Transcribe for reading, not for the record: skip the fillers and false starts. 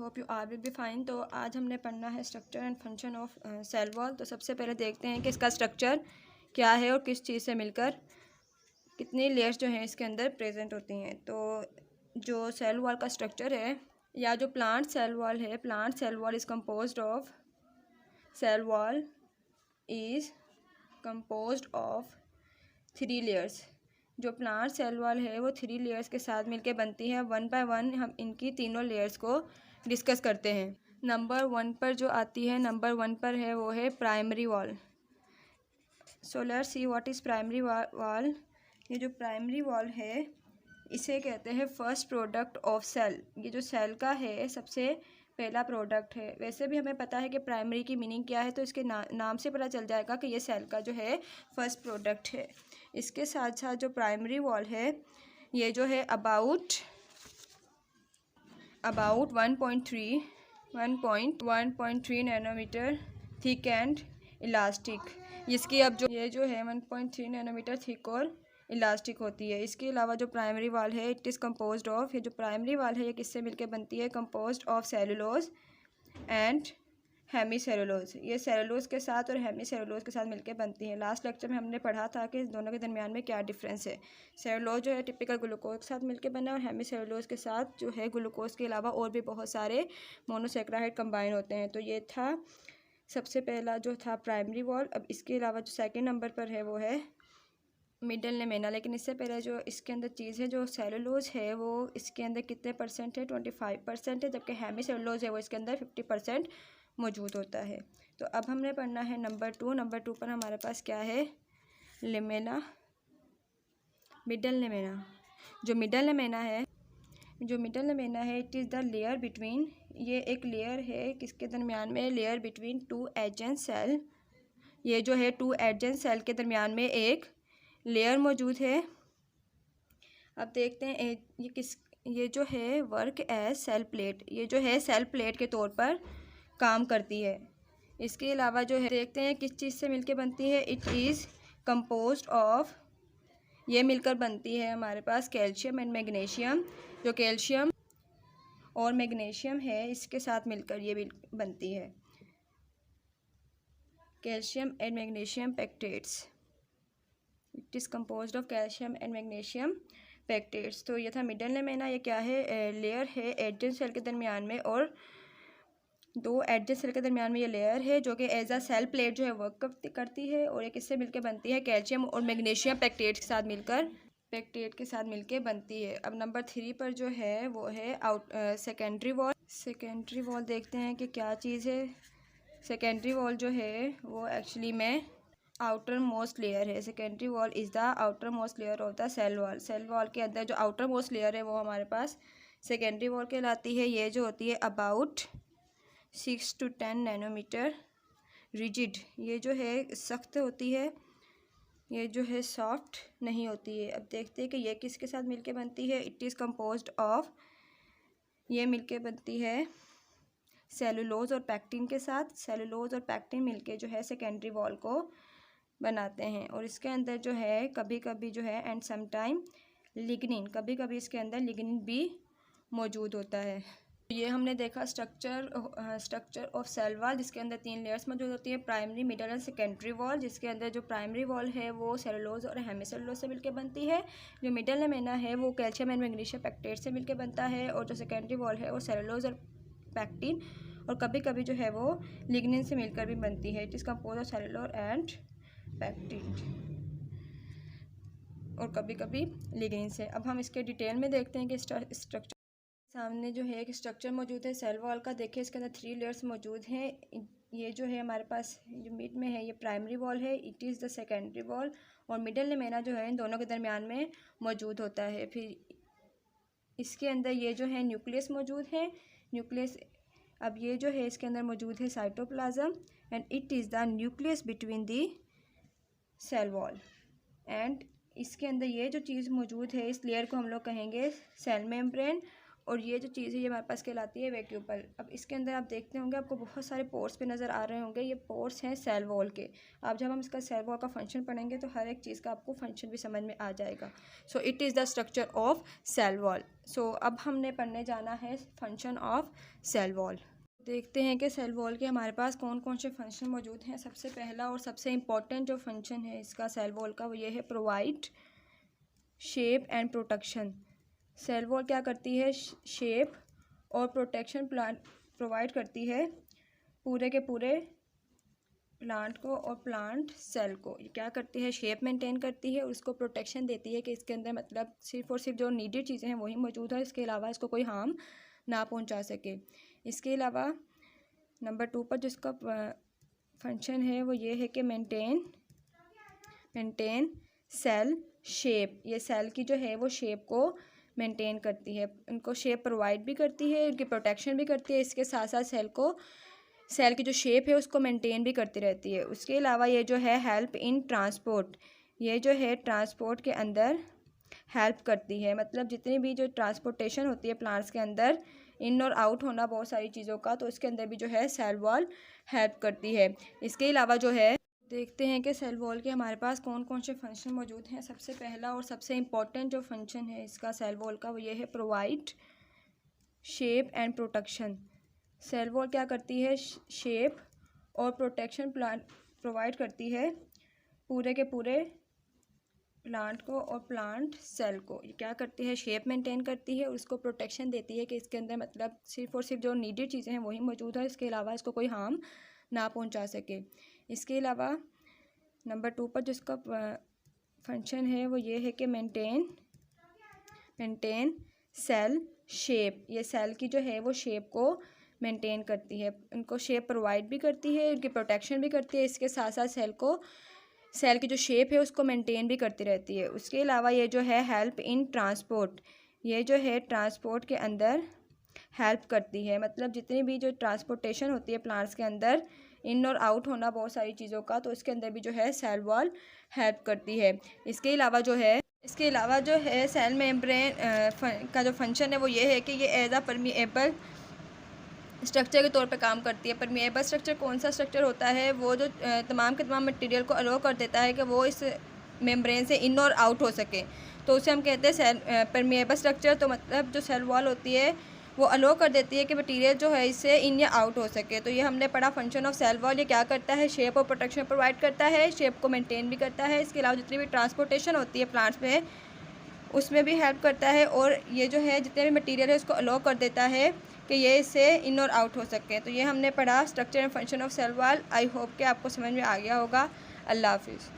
Hope you are will be fine. तो आज हमने पढ़ना है structure and function of cell wall. तो सबसे पहले देखते हैं कि इसका स्ट्रक्चर क्या है और किस चीज़ से मिलकर कितनी लेयर्स जो हैं इसके अंदर प्रेजेंट होती हैं। तो जो सेल वॉल का स्ट्रक्चर है या जो प्लांट सेल वॉल है, plant cell wall is composed of cell wall is composed of 3 layers. जो प्लांट सेल वॉल है वो 3 लेयर्स के साथ मिलके बनती है। वन बाय वन हम इनकी तीनों लेयर्स को डिस्कस करते हैं। नंबर 1 पर जो आती है, नंबर 1 पर है वो है primary wall. So let's see what is primary wall. ये जो प्राइमरी वॉल है इसे कहते हैं फर्स्ट प्रोडक्ट ऑफ सेल। ये जो सेल का है सबसे पहला प्रोडक्ट है। वैसे भी हमें पता है कि प्राइमरी की मीनिंग क्या है, तो इसके नाम से पता चल जाएगा कि ये सेल का जो है फर्स्ट प्रोडक्ट है। इसके साथ साथ जो प्राइमरी वॉल है ये जो है about 1.3 nanometre thick and elastic. इसकी अब जो ये जो है 1.3 नैनोमीटर थिक और इलास्टिक होती है। इसके अलावा जो प्राइमरी वॉल है इट इज़ कम्पोज्ड ऑफ, ये जो प्राइमरी वॉल है ये किससे मिलकर बनती है? Composed of cellulose and hemicellulose. ये सेलुलोज के साथ और हेमी सेलुलोज के साथ मिलकर बनती है। लास्ट लेक्चर में हमने पढ़ा था कि दोनों के दरमियान में क्या डिफरेंस है। सेलुलोज जो है टिपिकल ग्लूकोज के साथ मिलकर बना है और हेमी सेलुलोज के साथ जो है ग्लूकोज के अलावा और भी बहुत सारे मोनोसेक्राइड कंबाइन होते हैं। तो ये था सबसे पहला जो था प्राइमरी वॉल। अब इसके अलावा जो सेकेंड नंबर पर है वो है मिडल लेमेना। लेकिन इससे पहले जो इसके अंदर चीज़ है, जो सेलुलोज है वो इसके अंदर कितने परसेंट है? 25% है, जबकि हेमी सेलुलोज है वो इसके अंदर 50% मौजूद होता है। तो अब हमने पढ़ना है नंबर 2। नंबर 2 पर हमारे पास क्या है? Lamina, middle lamina. जो मिडल लेमेना है it is the layer between, ये एक लेयर है किसके दरमियान में? Layer between 2 adjacent cell. ये जो है 2 एडजेंट सेल के दरमियान में एक लेयर मौजूद है। अब देखते हैं ये जो है वर्क एज सेल प्लेट, ये जो है सेल प्लेट के तौर पर काम करती है। इसके अलावा जो है देखते हैं किस चीज़ से मिलकर बनती है। इट इज़ कंपोज्ड ऑफ, ये मिलकर बनती है हमारे पास कैल्शियम एंड मैग्नीशियम। जो कैल्शियम और मैग्नीशियम है इसके साथ मिलकर ये बनती है calcium and magnesium pectates. It is composed of calcium and magnesium pectates. तो ये था मिडल लेमेना। ये क्या है? लेयर है एडजेंट सेल के दरमियान में, और 2 एडजेंट सेल के दरमियान में ये लेयर है जो कि एज अ सेल प्लेट जो है वर्क करती है। और ये किससे मिलकर बनती है? कैल्शियम और मैग्नीशियम पेक्टेट के साथ मिलकर बनती है। अब नंबर 3 पर जो है वो है सेकेंडरी वॉल। सेकेंडरी वॉल देखते हैं कि क्या चीज़ है। सेकेंडरी वॉल जो है वो एक्चुअली में आउटर मोस्ट लेयर है। Secondary wall is the outermost layer of the cell wall. Cell wall के अंदर जो आउटर मोस्ट लेयर है वो हमारे पास सेकेंडरी वॉल कहलाती है। ये जो होती है अबाउट 6 to 10 नैनोमीटर रिजिड। ये जो है सख्त होती है, ये जो है सॉफ्ट नहीं होती है। अब देखते हैं कि ये किसके साथ मिलके बनती है। इट इज़ कम्पोज्ड ऑफ, ये मिलके बनती है सेलुलोज और पैक्टिन के साथ। सेलुलोज और पैक्टिन मिलके जो है सेकेंडरी वॉल को बनाते हैं। और इसके अंदर जो है कभी कभी जो है एंड समटाइम लिग्निन, कभी कभी इसके अंदर लिग्निन भी मौजूद होता है। ये हमने देखा स्ट्रक्चर ऑफ सेल वॉल, जिसके अंदर 3 लेयर्स मौजूद होती है, primary, middle and secondary wall. जिसके अंदर जो प्राइमरी वॉल है वो सेलुलोज और हेमी सेलुलोज से मिलकर बनती है। जो मिडल लेमेना है वो कैल्शियम एंड मैग्नीशियम पेक्टेट से मिलकर बनता है। और जो सेकेंडरी वॉल है वो सेलुलोज और पैक्टिन और कभी कभी जो है वो लिग्निन से मिलकर भी बनती है। It is compose of cellulose and pectin और कभी कभी लिग्निन से। अब हम इसके डिटेल में देखते हैं कि स्ट्रक्चर सामने जो है एक स्ट्रक्चर मौजूद है सेल वॉल का। देखिए इसके अंदर 3 लेयर्स मौजूद हैं। ये जो है हमारे पास जो मिड में है ये प्राइमरी वॉल है, it is the secondary wall. और मिडल लेमेना जो है इन दोनों के दरमियान में मौजूद होता है। फिर इसके अंदर ये जो है न्यूक्लियस मौजूद है। न्यूक्लियस, अब ये जो है इसके अंदर मौजूद है cytoplasm and it is the nucleus between the cell wall. And इसके अंदर ये जो चीज़ मौजूद है इस लेयर को हम लोग कहेंगे सेल मेम्ब्रेन। और ये जो चीज़ है ये हमारे पास कहलाती है वैक्यूपल। अब इसके अंदर आप देखते होंगे आपको बहुत सारे पोर्स पे नज़र आ रहे होंगे, ये पोर्स हैं सेल वॉल के। अब जब हम इसका सेल वॉल का फंक्शन पढ़ेंगे तो हर एक चीज़ का आपको फंक्शन भी समझ में आ जाएगा। So it is the structure of cell wall. So अब हमने पढ़ने जाना है फंक्शन ऑफ सेल वॉल। देखते हैं कि सेल वॉल के हमारे पास कौन कौन से फंक्शन मौजूद हैं। सबसे पहला और सबसे इम्पॉर्टेंट जो फंक्शन है इसका सेल वॉल का वो ये है provide shape and protection. Cell wall क्या करती है, शेप और प्रोटेक्शन प्रोवाइड करती है पूरे के पूरे प्लांट को और प्लांट सेल को। ये क्या करती है, शेप मेंटेन करती है और उसको प्रोटेक्शन देती है कि इसके अंदर मतलब सिर्फ और सिर्फ जो नीडेड चीज़ें हैं वही मौजूद है, इसके अलावा इसको कोई हार्म ना पहुंचा सके। इसके अलावा नंबर 2 पर जिसका फंक्शन है वो ये है कि मेंटेन सेल शेप। ये सेल की जो है वो शेप को मेंटेन करती है, उनको शेप प्रोवाइड भी करती है, उनकी प्रोटेक्शन भी करती है, इसके साथ साथ सेल की जो शेप है उसको मेंटेन भी करती रहती है। उसके अलावा ये जो है हेल्प इन ट्रांसपोर्ट, ये जो है ट्रांसपोर्ट के अंदर हेल्प करती है। मतलब जितनी भी जो ट्रांसपोर्टेशन होती है प्लांट्स के अंदर, इन और आउट होना बहुत सारी चीज़ों का, तो उसके अंदर भी जो है सेल वॉल हेल्प करती है। इसके अलावा जो है देखते हैं कि सेल वॉल के हमारे पास कौन कौन से फंक्शन मौजूद हैं। सबसे पहला और सबसे इम्पॉर्टेंट जो फंक्शन है इसका सेल वॉल का वो ये है provide shape and protection. Cell wall क्या करती है, शेप और प्रोटेक्शन प्रोवाइड करती है पूरे के पूरे प्लांट को और प्लांट सेल को। ये क्या करती है, शेप मेंटेन करती है और उसको प्रोटेक्शन देती है कि इसके अंदर मतलब सिर्फ और सिर्फ जो नीडेड चीज़ें हैं वही मौजूद है, इसके अलावा इसको कोई हार्म ना पहुंचा सके। इसके अलावा नंबर 2 पर जिसका फंक्शन है वो ये है कि मेंटेन सेल शेप। ये सेल की जो है वो शेप को मेंटेन करती है, उनको शेप प्रोवाइड भी करती है, उनकी प्रोटेक्शन भी करती है, इसके साथ साथ सेल की जो शेप है उसको मेंटेन भी करती रहती है। उसके अलावा ये जो है हेल्प इन ट्रांसपोर्ट, ये जो है ट्रांसपोर्ट के अंदर हेल्प करती है। मतलब जितनी भी जो ट्रांसपोर्टेशन होती है प्लांट्स के अंदर, इन और आउट होना बहुत सारी चीज़ों का, तो इसके अंदर भी जो है सेल वॉल हेल्प करती है। इसके अलावा जो है सेल मेम्ब्रेन का जो फंक्शन है वो ये है कि ये एज आ परमिएबल स्ट्रक्चर के तौर पे काम करती है। परमिएबल स्ट्रक्चर कौन सा स्ट्रक्चर होता है, वो जो तमाम के तमाम मटेरियल को अलो कर देता है कि वो इस मेम्ब्रेन से इन और आउट हो सके, तो उसे हम कहते हैं सेल परमिएबल स्ट्रक्चर। तो मतलब जो सेल वॉल होती है वो अलो कर देती है कि मटेरियल जो है इससे इन या आउट हो सके। तो ये हमने पढ़ा फंक्शन ऑफ सेल वॉल। ये क्या करता है, शेप और प्रोटेक्शन प्रोवाइड करता है, शेप को मेंटेन भी करता है, इसके अलावा जितनी भी ट्रांसपोर्टेशन होती है प्लांट्स में उसमें भी हेल्प करता है, और ये जो है जितने भी मटेरियल है उसको अलो कर देता है कि ये इससे इन और आउट हो सके। तो ये हमने पढ़ा structure and function of cell wall. I hope कि आपको समझ में आ गया होगा। अल्लाह हाफिज़।